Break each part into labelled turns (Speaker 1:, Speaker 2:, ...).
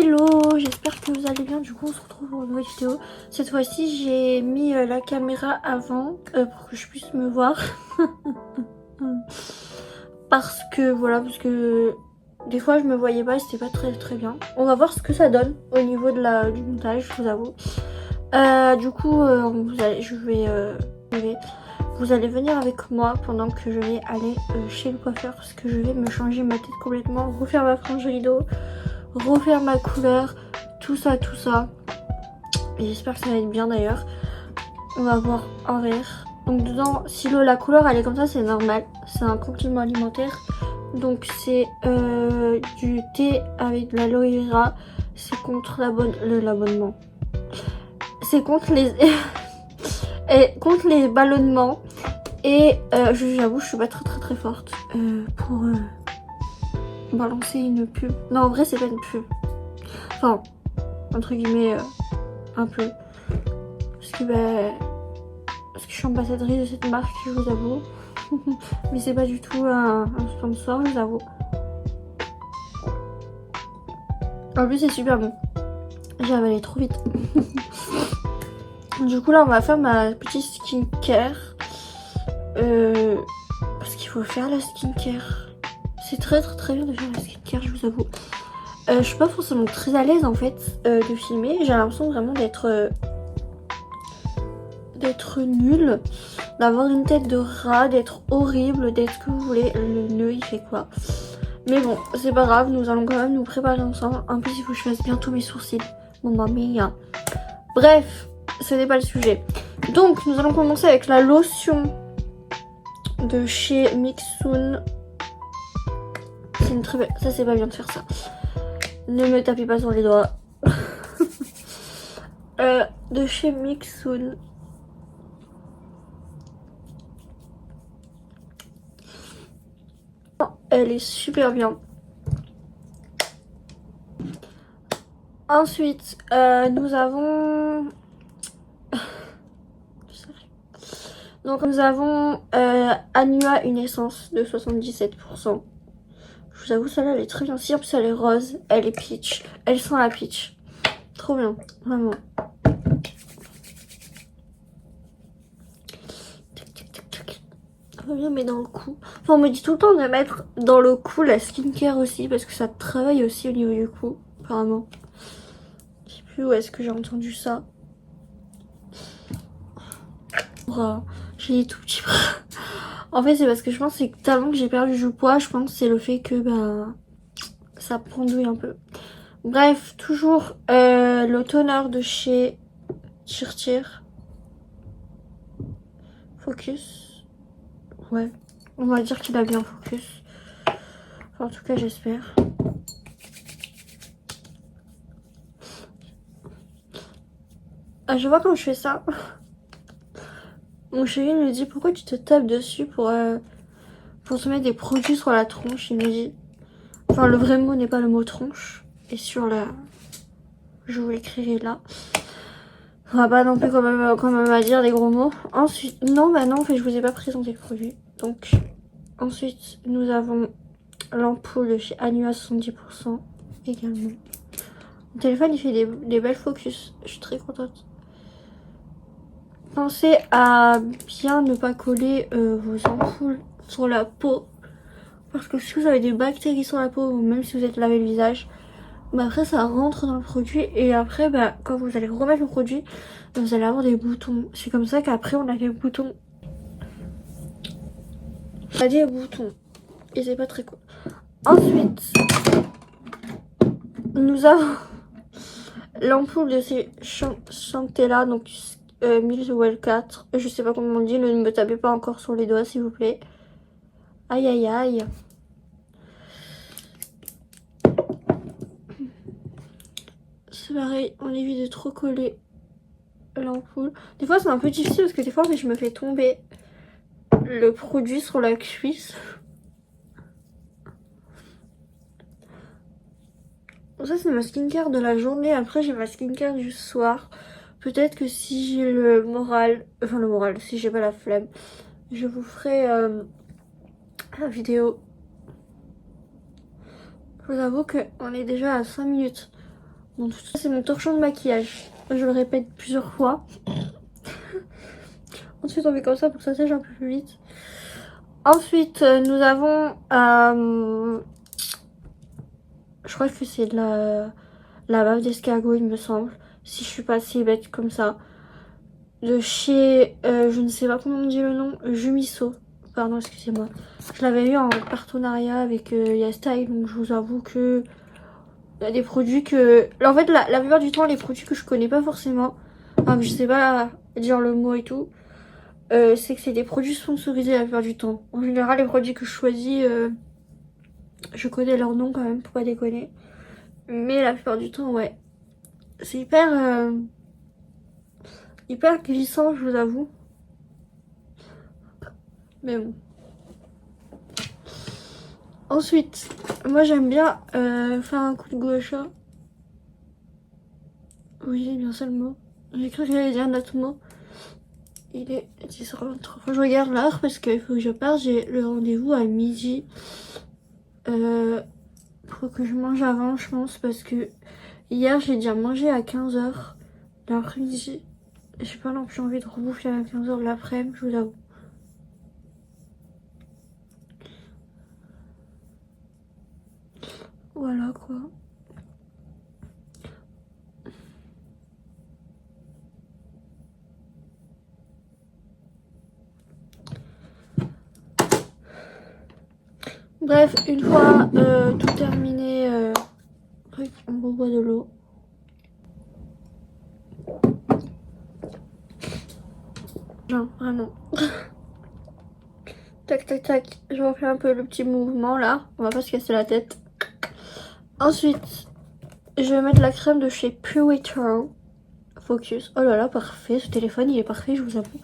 Speaker 1: Hello, j'espère que vous allez bien. Du coup on se retrouve pour une nouvelle vidéo. Cette fois-ci j'ai mis la caméra avant pour que je puisse me voir. Parce que des fois je me voyais pas et c'était pas très bien. On va voir ce que ça donne au niveau de du montage, je vous avoue. Vous allez venir avec moi pendant que je vais aller chez le coiffeur parce que je vais me changer ma tête complètement, refaire ma frange rideau, refaire ma couleur, tout ça. Et j'espère que ça va être bien d'ailleurs. On va voir en vert. Donc dedans, si la couleur elle est comme ça, c'est normal. C'est un complément alimentaire. Donc c'est du thé avec de l'aloe vera. C'est contre l'abonnement. C'est contre les et contre les ballonnements. Et j'avoue, je suis pas très forte pour balancer une pub. Non, en vrai, c'est pas une pub. Enfin, entre guillemets, un peu. Parce que je suis ambassadrice de cette marque, je vous avoue. Mais c'est pas du tout un sponsor, je vous avoue. En plus, c'est super bon. J'ai avalé trop vite. Du coup, là, on va faire ma petite skincare. Parce qu'il faut faire la skincare. C'est très bien de faire la skincare, je vous avoue. Je suis pas forcément très à l'aise en fait de filmer. J'ai l'impression vraiment d'être nulle, d'avoir une tête de rat, d'être horrible, d'être ce que vous voulez. Le nœud il fait quoi? Mais bon, c'est pas grave, nous allons quand même nous préparer ensemble. En plus, il faut que je fasse bientôt mes sourcils. Mamma mia. Bref, ce n'est pas le sujet. Donc, nous allons commencer avec la lotion de chez Mixun. C'est une très belle... Ça, c'est pas bien de faire ça. Ne me tapez pas sur les doigts. De chez Mixun. Elle est super bien. Ensuite, nous avons... Donc nous avons Anua, une essence de 77%. Je vous avoue, celle-là, elle est très bien. Si en plus elle est rose, elle est peach. Elle sent la peach. Trop bien, vraiment. Bien, mais dans le cou. Enfin, on me dit tout le temps de mettre dans le cou la skincare aussi, parce que ça travaille aussi au niveau du cou, apparemment. Je sais plus où est-ce que j'ai entendu ça. J'ai des tout petits bras. En fait, c'est parce que je pense que c'est tellement que j'ai perdu du poids, je pense que c'est le fait que ça pendouille un peu. Bref, toujours le toner de chez Tirtir. Focus. Ouais, on va dire qu'il a bien focus. Enfin, en tout cas, j'espère. Ah, je vois quand je fais ça. Mon chéri me dit pourquoi tu te tapes dessus pour se mettre des produits sur la tronche. Il me dit, enfin le vrai mot n'est pas le mot tronche. Et sur la, je vous l'écrirai là. On va pas non plus quand même à dire des gros mots. Ensuite, non bah non en fait je vous ai pas présenté le produit. Donc ensuite nous avons l'ampoule de chez Anua 70% également. Mon téléphone il fait des belles focus. Je suis très contente. Pensez à bien ne pas coller vos ampoules sur la peau. Parce que si vous avez des bactéries sur la peau, ou même si vous êtes lavé le visage, bah après ça rentre dans le produit. Et après, bah, quand vous allez remettre le produit, vous allez avoir des boutons. C'est comme ça qu'après on a des boutons. On a des boutons. Et c'est pas très cool. Ensuite, nous avons l'ampoule de ces Chantella, donc 1000 Well 4. Je sais pas comment on dit, ne me tapez pas encore sur les doigts s'il vous plaît. Aïe aïe aïe. C'est pareil, on évite de trop coller l'ampoule. Des fois c'est un peu difficile parce que des fois je me fais tomber le produit sur la cuisse. Ça c'est ma skincare de la journée. Après j'ai ma skincare du soir. Peut-être que si j'ai le moral, si j'ai pas la flemme, je vous ferai la vidéo. Je vous avoue qu'on est déjà à 5 minutes Donc ça c'est mon torchon de maquillage. Je le répète plusieurs fois. Ensuite on fait comme ça pour que ça sèche un peu plus vite. Ensuite nous avons je crois que c'est de la bave d'escargot il me semble. Si je suis pas si bête comme ça. De chez, je ne sais pas comment on dit le nom, Jumiso. Pardon, excusez-moi. Je l'avais eu en partenariat avec YaStyle, donc je vous avoue que il y a des produits que... En fait, la plupart du temps, les produits que je connais pas forcément, enfin, je sais pas dire le mot et tout, c'est que c'est des produits sponsorisés la plupart du temps. En général, les produits que je choisis, je connais leur nom quand même, pour pas déconner. Mais la plupart du temps, ouais. C'est hyper glissant, je vous avoue. Mais bon. Ensuite, moi j'aime bien faire un coup de gua sha. Oui, c'est bien ça le mot. J'ai cru que j'allais dire un autre mot. Il est 10h23. Je regarde l'heure parce qu'il faut que je parte. J'ai le rendez-vous à midi. Faut que je mange avant, je pense, parce que hier j'ai déjà mangé à 15h l'après-midi. J'ai pas non plus envie de rebouffer à 15h de l'après-midi, je vous avoue. Voilà quoi. Bref, une fois tout terminé, on reboit de l'eau. Genre, vraiment. Tac, tac, tac. Je refais un peu le petit mouvement là. On va pas se casser la tête. Ensuite, je vais mettre la crème de chez Puretro Focus. Oh là là, parfait. Ce téléphone, il est parfait, je vous avoue.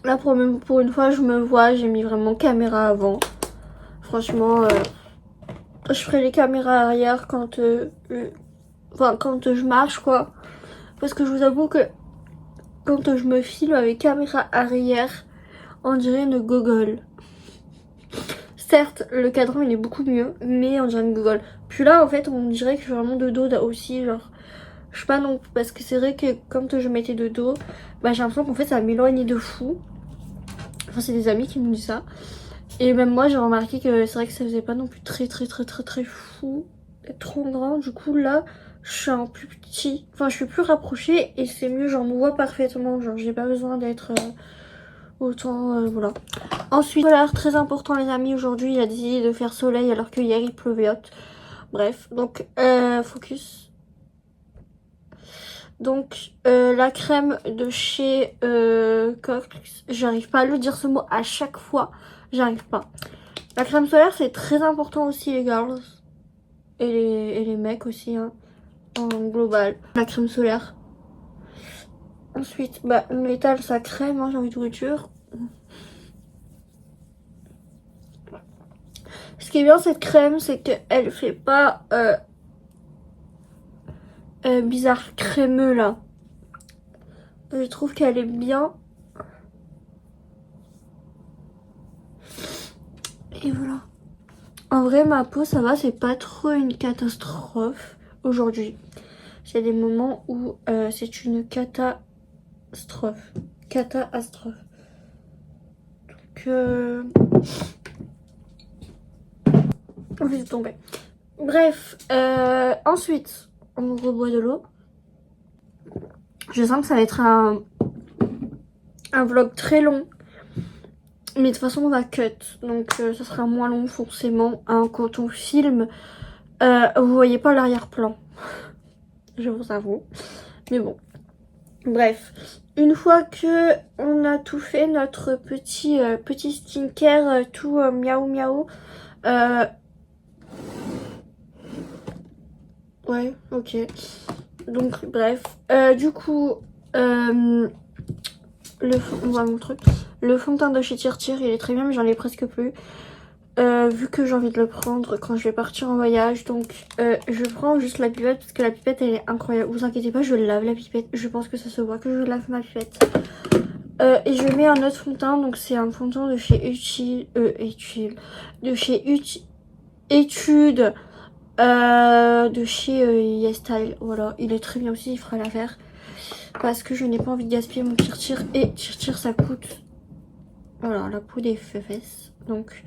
Speaker 1: Là, pour une fois, je me vois. J'ai mis vraiment caméra avant. Franchement, je ferai les caméras arrière quand je marche, quoi. Parce que je vous avoue que quand je me filme avec caméra arrière, on dirait une gogole. Certes, le cadran il est beaucoup mieux, mais on dirait une gogole. Puis là, en fait, on dirait que je suis vraiment de dos aussi, genre... Je sais pas non, parce que c'est vrai que quand je mettais de dos, bah j'ai l'impression qu'en fait ça m'éloignait de fou. Enfin, c'est des amis qui me disent ça. Et même moi, j'ai remarqué que c'est vrai que ça faisait pas non plus très fou. Trop grand. Du coup, là, je suis un plus petit. Enfin, je suis plus rapprochée et c'est mieux, genre, on me voit parfaitement. Genre, j'ai pas besoin d'être autant, voilà. Ensuite, solaire, très important, les amis. Aujourd'hui, il a décidé de faire soleil alors que hier, il pleuvait. Bref, donc, focus. Donc, la crème de chez Cox. J'arrive pas à le dire ce mot à chaque fois. J'arrive pas. La crème solaire, c'est très important aussi, les girls. Et les mecs aussi, hein, en global. La crème solaire. Ensuite, bah, on étale sa crème, hein, j'ai envie de vous dire. Ce qui est bien, cette crème, c'est qu'elle fait pas bizarre crémeux, là. Je trouve qu'elle est bien. Et voilà. En vrai, ma peau, ça va, c'est pas trop une catastrophe aujourd'hui. Il y a des moments où c'est une catastrophe. Catastrophe. Donc, on laisse tomber. Bref, ensuite, on reboit de l'eau. Je sens que ça va être un vlog très long. Mais de toute façon, on va cut. Donc, ça sera moins long forcément. Hein, quand on filme, vous voyez pas l'arrière-plan. Je vous avoue. Mais bon. Bref. Une fois que on a tout fait, notre petit skincare, tout miaou miaou. Ouais, ok. Donc, bref. Du coup, on va montrer. Le fond de teint de chez Tir, il est très bien, mais j'en ai presque plus. Vu que j'ai envie de le prendre quand je vais partir en voyage. Donc, je prends juste la pipette parce que la pipette, elle est incroyable. Vous inquiétez pas, je lave la pipette. Je pense que ça se voit que je lave ma pipette. Et je mets un autre fond de teint. Donc, c'est un fond de teint de chez Etude. de chez YesStyle. Voilà, il est très bien aussi, il fera l'affaire. Parce que je n'ai pas envie de gaspiller mon tire-tire. Et tire-tire, ça coûte... Voilà, la peau des fesses. Donc,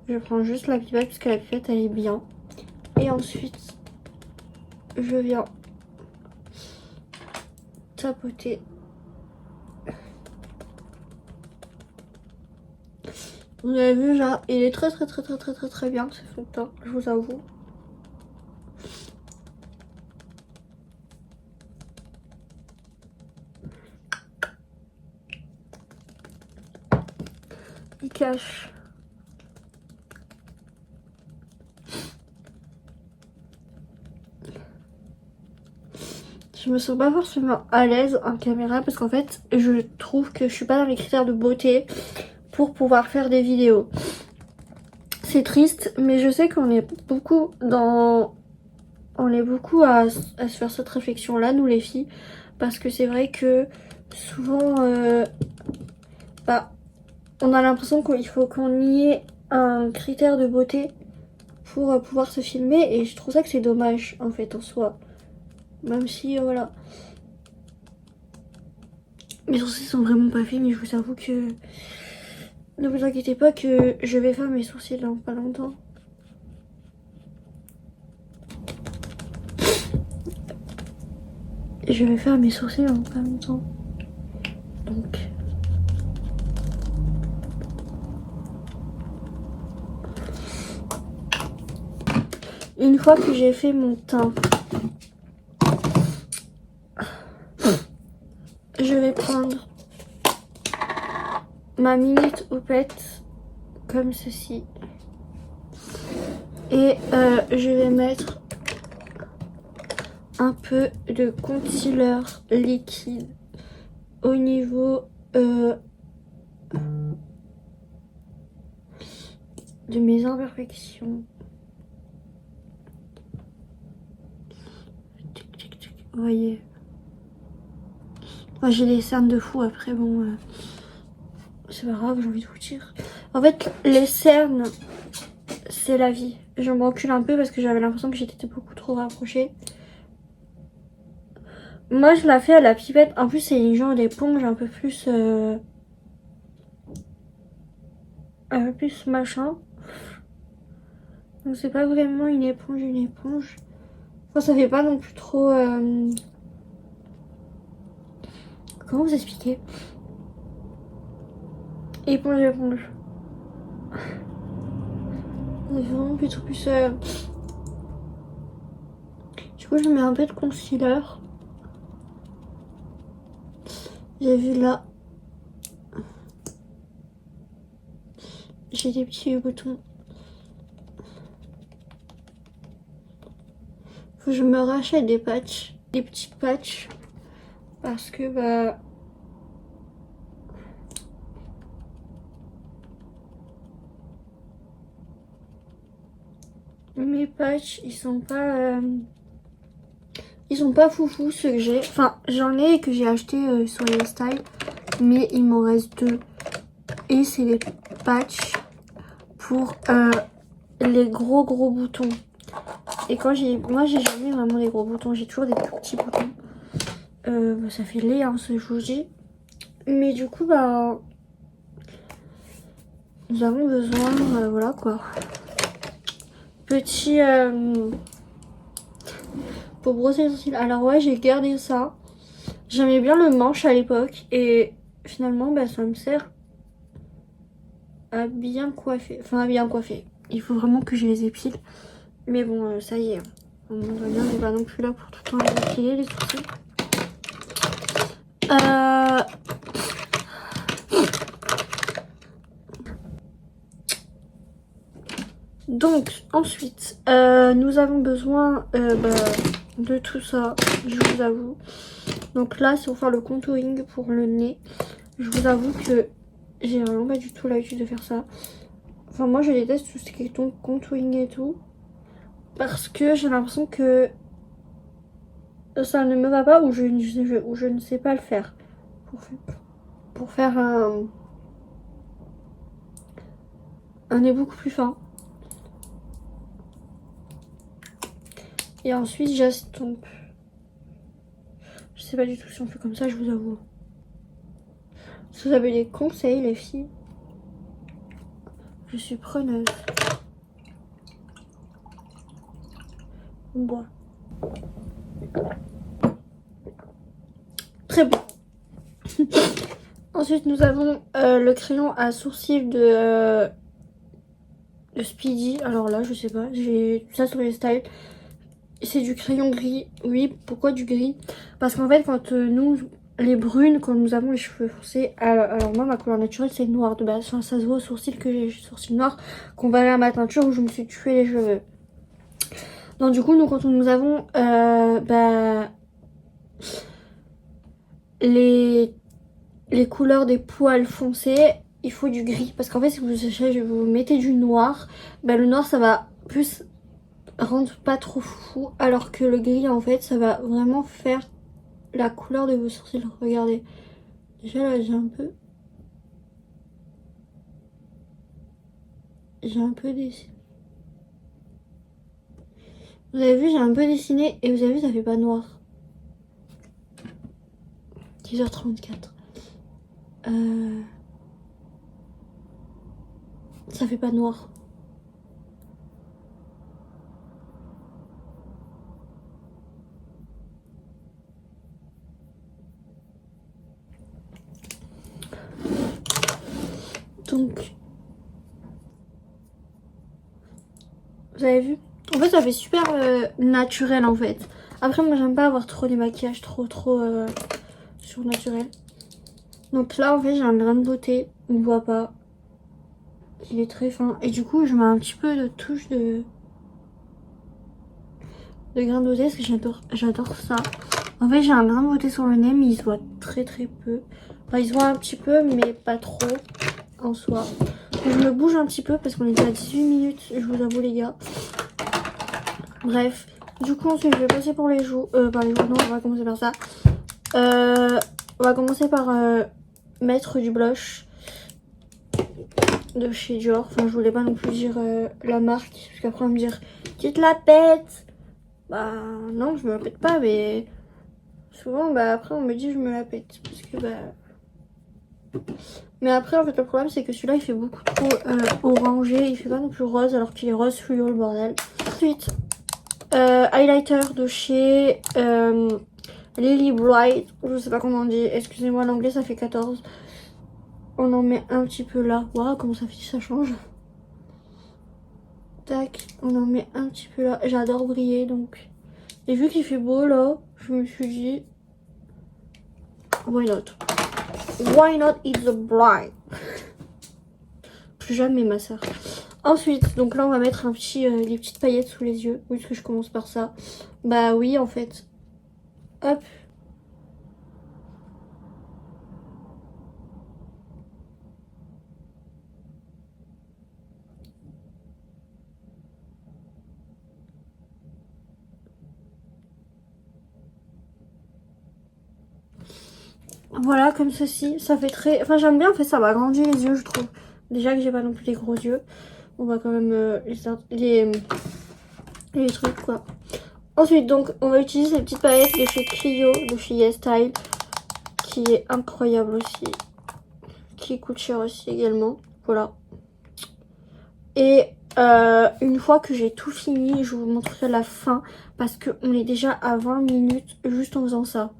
Speaker 1: je prends juste la pipette parce que la pipette, elle est bien. Et ensuite, je viens tapoter. Vous avez vu, là, il est très bien, ce fond de teint, je vous avoue. Il cache. Je me sens pas forcément à l'aise en caméra parce qu'en fait, je trouve que je suis pas dans les critères de beauté pour pouvoir faire des vidéos. C'est triste, mais je sais qu'on est beaucoup dans... On est beaucoup à se faire cette réflexion-là, nous les filles. Parce que c'est vrai que souvent, on a l'impression qu'il faut qu'on y ait un critère de beauté pour pouvoir se filmer. Et je trouve ça que c'est dommage, en fait, en soi. Même si, voilà. Mes sourcils sont vraiment pas faits, mais je vous avoue que... Ne vous inquiétez pas que je vais faire mes sourcils dans pas longtemps. Je vais faire mes sourcils dans pas longtemps. Donc... Une fois que j'ai fait mon teint, je vais prendre ma minute houppette comme ceci. Et je vais mettre un peu de concealer liquide au niveau de mes imperfections. Vous voyez, moi j'ai des cernes de fou après, bon, c'est pas grave, j'ai envie de vous dire. En fait, les cernes, c'est la vie. Je m'encule un peu parce que j'avais l'impression que j'étais beaucoup trop rapprochée. Moi je la fais à la pipette, en plus c'est une genre d'éponge un peu plus machin. Donc c'est pas vraiment une éponge. Enfin, ça fait pas non plus trop... Comment vous expliquer? Éponge. Ça fait vraiment plutôt plus... Du coup je mets un peu de concealer. J'ai vu là. J'ai des petits boutons. Faut que je me rachète des patchs. Des petits patchs. Parce que bah... Mes patchs, ils sont pas... Ils sont pas foufou ceux que j'ai. Enfin, j'en ai que j'ai acheté sur YesStyle. Mais il m'en reste 2. Et c'est les patchs pour les gros boutons. Et quand moi j'ai jamais vraiment des gros boutons. J'ai toujours des tout petits boutons. Bah, ça fait laid, hein, ce que je vous dis. Mais du coup, bah... Nous avons besoin... voilà quoi. Petit... pour brosser les sourcils. Alors ouais, j'ai gardé ça. J'aimais bien le manche à l'époque. Et finalement, bah, ça me sert à bien coiffer. Enfin, à bien coiffer. Il faut vraiment que je les épile. Mais bon, ça y est. On n'est pas non plus là pour tout le temps les épiler, les sourcils. Donc, ensuite, nous avons besoin de tout ça, je vous avoue. Donc là, c'est pour faire le contouring pour le nez. Je vous avoue que j'ai vraiment pas du tout l'habitude de faire ça. Enfin, moi, je déteste tout ce qui est contouring et tout. Parce que j'ai l'impression que ça ne me va pas ou je ne sais pas le faire. Pour faire un nez beaucoup plus fin. Et ensuite j'estompe. Je sais pas du tout si on fait comme ça, je vous avoue. Si vous avez des conseils les filles, je suis preneuse. On boit. Très bon. Ensuite nous avons le crayon à sourcils de Speedy. Alors là je sais pas, j'ai ça sur les styles. C'est du crayon gris. Oui, pourquoi du gris? Parce qu'en fait quand nous les brunes, quand nous avons les cheveux foncés, alors moi ma couleur naturelle c'est noir de base. Enfin, ça se voit au sourcil que j'ai les sourcils noirs comparé à ma teinture où je me suis tué les cheveux. Donc du coup nous quand nous avons les couleurs des poils foncés, il faut du gris. Parce qu'en fait si vous mettez du noir, le noir ça va plus rendre pas trop fou. Alors que le gris en fait ça va vraiment faire la couleur de vos sourcils. Regardez. Déjà là j'ai un peu dessiné. Vous avez vu j'ai un peu dessiné et vous avez vu ça fait pas noir. 10h34. Ça fait pas noir. Donc, vous avez vu? En fait, ça fait super naturel en fait. Après, moi, j'aime pas avoir trop des maquillages trop surnaturels. Donc là, en fait, j'ai un grain de beauté. On ne voit pas. Il est très fin. Et du coup, je mets un petit peu de touche de grain de beauté parce que j'adore ça. En fait, j'ai un grain de beauté sur le nez, mais il se voit très peu. Enfin, il se voit un petit peu, mais pas trop en soi. Donc, je me bouge un petit peu parce qu'on est déjà à 18 minutes, je vous avoue les gars. Bref, du coup ensuite je vais passer pour les joues. Non, on va commencer par ça. On va commencer par mettre du blush de chez Dior. Enfin, je voulais pas non plus dire la marque, parce qu'après on va me dire tu te la pètes. Bah non, je me la pète pas, mais souvent après on me dit je me la pète parce que mais après en fait le problème c'est que celui-là il fait beaucoup trop orangé, il fait pas non plus rose alors qu'il est rose fluo le bordel. Ensuite highlighter de chez Lily Bright, je sais pas comment on dit, excusez-moi l'anglais ça fait 14. On en met un petit peu là. Waouh, comment ça fait, ça change. Tac, on en met un petit peu là. J'adore briller donc. Et vu qu'il fait beau là, je me suis dit why not? Why not it's the bright? Plus jamais ma soeur. Ensuite, donc là on va mettre des petites paillettes sous les yeux. Oui, parce que je commence par ça. Bah oui en fait. Hop. Voilà, comme ceci. Ça fait très... Enfin, j'aime bien, en fait, ça va agrandir les yeux, je trouve. Déjà que j'ai pas non plus des gros yeux. On va quand même les trucs, quoi. Ensuite, donc, on va utiliser cette petite palette de chez Clio, de chez YesStyle, qui est incroyable aussi. Qui coûte cher aussi également. Voilà. Et une fois que j'ai tout fini, je vous montrerai la fin. Parce qu'on est déjà à 20 minutes juste en faisant ça.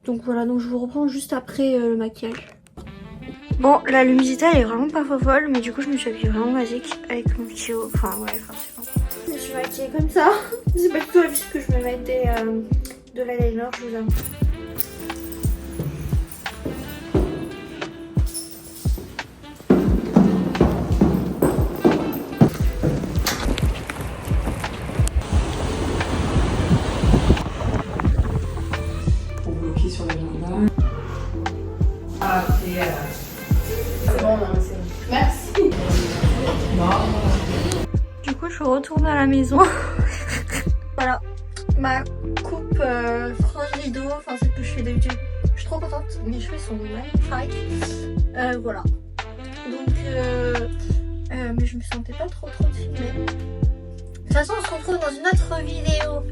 Speaker 1: Donc voilà, donc je vous reprends juste après le maquillage. Bon, la luminosité elle est vraiment pas folle, mais du coup je me suis habillée vraiment basique avec mon kilo. Enfin ouais, forcément. Je me suis maquillée comme ça. C'est pas du tout l'habitude que je me mettais de l'eyeliner, je vous avoue.
Speaker 2: Sur l'agenda. Ah, c'est bon, non, c'est bon. Merci.
Speaker 1: Du coup, je retourne à la maison. Voilà, ma coupe frange rideau, enfin celle que je fais d'habitude. Je suis trop contente, mes cheveux sont magnifiques. Voilà. Donc, mais je me sentais pas trop de filmer. De toute façon, on se retrouve dans une autre vidéo.